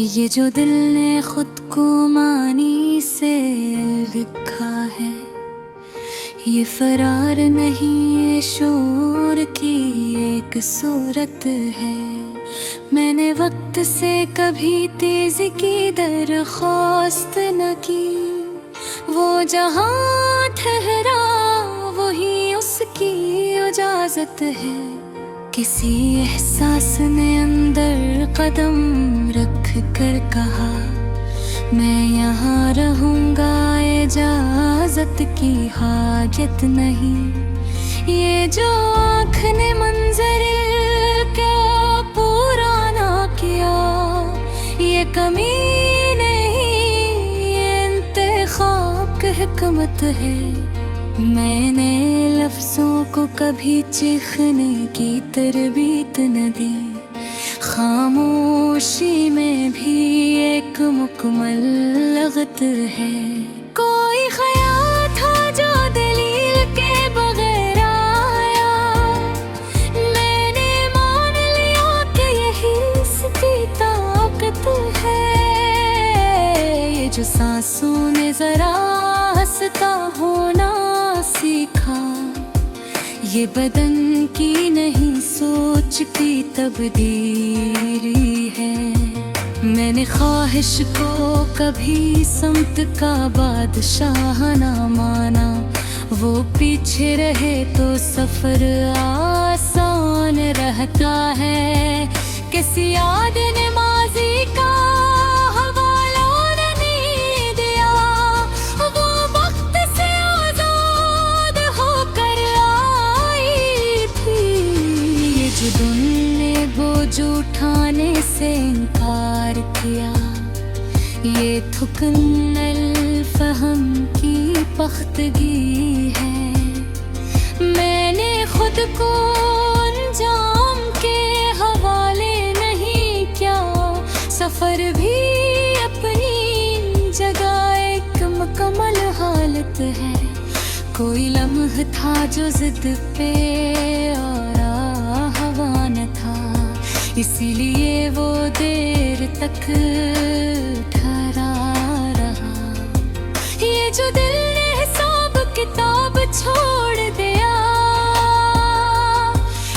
ये जो दिल ने खुद को मानी से लिखा है, ये फरार नहीं, ये शोर की एक सूरत है। मैंने वक्त से कभी तेजी की दरख्वास्त न की, वो जहाँ ठहरा वही उसकी इजाजत है। किसी एहसास ने अंदर कदम रख कर कहा, मैं यहाँ रहूँगा, इजाजत की हाजत नहीं। ये जो आँख ने मंजर क्या पूरा ना किया, ये कमी नहीं, ये इंतखाब की हिकमत है। मैंने लफ्ज़ों को कभी चीखने की तरबीत न दी, खामोशी में भी एक मुकम्मल लगत है। कोई ख्याल था जो दलील के बगैर आया, मैंने मान लिया कि यही इसकी ताकत है। ये जो सांसों ने जरा हंसता होना सीखा, ये बदन की नहीं सोच की तब्दीली है। मैंने ख्वाहिश को कभी समत का बादशाह ना माना, वो पीछे रहे तो सफर आसान रहता है। किसी याद ने माजी का बोझ उठाने से इनकार किया, ये थुकनल फहम की पख्तगी है। मैंने खुद को अंजाम के हवाले नहीं किया, सफर भी अपनी जगह एक मुकम्मल हालत है। कोई लम्हा था जो जिद पे और हवा न था, इसीलिए वो देर तक ठहरा रहा। ये जो दिल ने हिसाब किताब छोड़ दिया,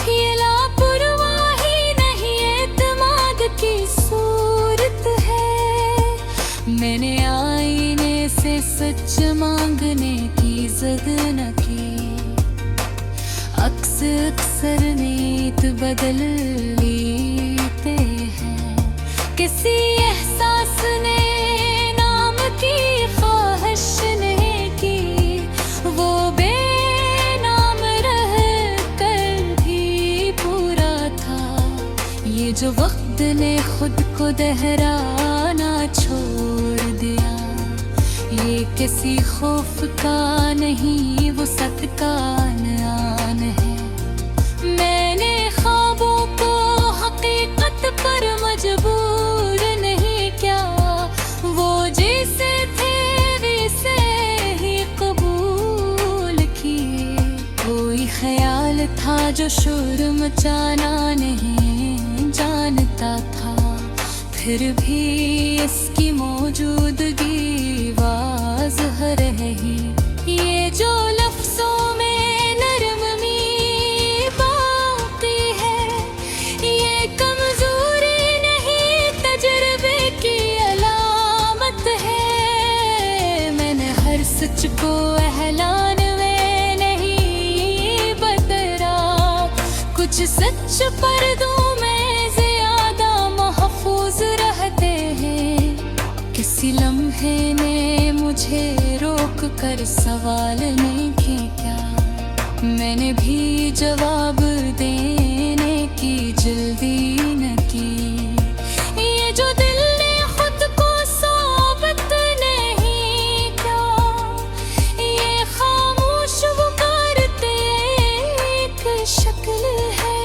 ये लापरवाही नहीं, एतमाद की सूरत है। मैंने आईने से सच मांगने की ज़द न की, अक्सर नीत बदल लेते हैं। किसी एहसास ने नाम की ख्वाहिश नहीं की, वो बेनाम रह कर भी पूरा था। ये जो वक्त ने खुद को दोहराना छोड़ दिया, ये किसी खौफ का नहीं, वो सत का आन है। मैंने ख्वाबों को हकीकत पर मजबूर नहीं किया, वो जैसे थे वैसे ही कबूल किए। कोई ख्याल था जो शोर मचाना नहीं जानता था, फिर भी इसकी मौजूदगी वाज़ह रही। ये जो लफ्ज़ों में नरमी बाकी है, ये कमज़ोरी नहीं, तजुर्बे की अलामत है। मैंने हर सच को एहलान में नहीं बतरा, कुछ सच पर्दों में ज़्यादा महफूज रहते हैं। किसी लम्हे ने मुझे रोक कर सवाल नहीं किया, मैंने भी जवाब देने की जल्दी न की। ये जो दिल ने खुद को साबित नहीं किया, ये खामोश वो करते एक शक्ल है।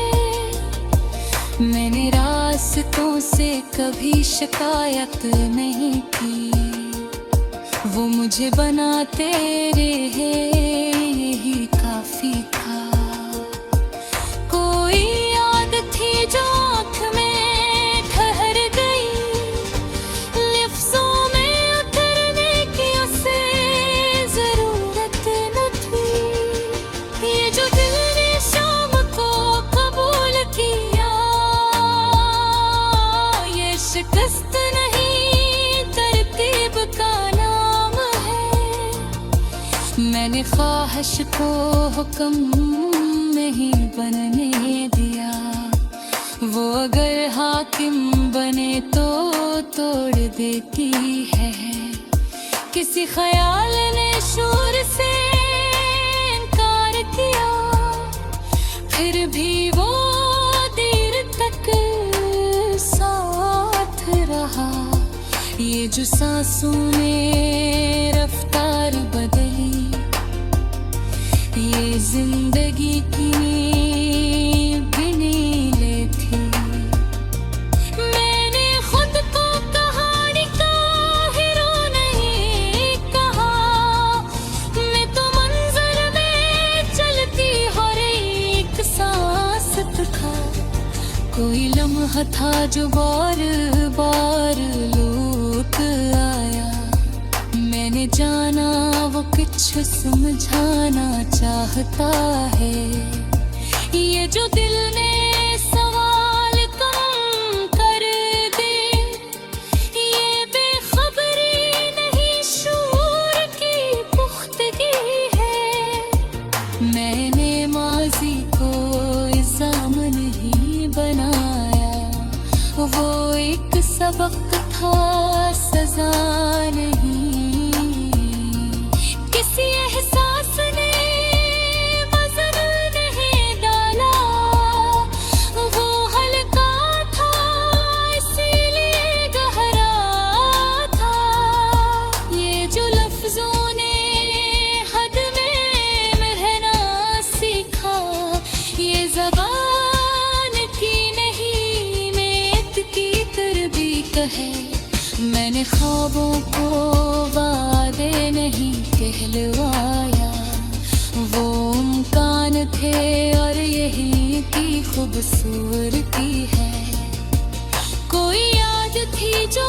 मैंने रास्तों से कभी शिकायत नहीं की, वो मुझे बनाते रहे, यही काफी था। कोई याद थी जो आँख में ठहर गई, मैंने ख्वाहिश को हुक्म नहीं बनने दिया। वो अगर हाकिम बने तो तोड़ देती है। किसी ख्याल ने शोर से इनकार किया, फिर भी वो देर तक साथ रहा। ये जो सांसों ने रफ्तार बदली, ये जिंदगी की भी नीले थी। मैंने खुद को कहानी का हीरो नहीं कहा, मैं तो मंजर में चलती हर एक सांस था। कोई लम्हा था जो बार बार लौट आया। मैंने जाना वो कुछ समझाना चाहता है। ये जो दिल ने सवाल कम कर दे, ये बेखबरी नहीं शूर की पुख्तगी है। मैंने माजी को इल्जाम नहीं बनाया, वो एक सबक था सजा नहीं। किसी एहसास ने वजन नहीं डाला, वो हल्का था इसीलिए गहरा था। ये जो लफ्जों ने हद में रहना सीखा, ये ज़बान की नहीं मेद की तरबीत है। मैंने ख्वाबों को वादे नहीं कहलवाया, वो इम्कान थे और यही की खूबसूरती है। कोई याद थी जो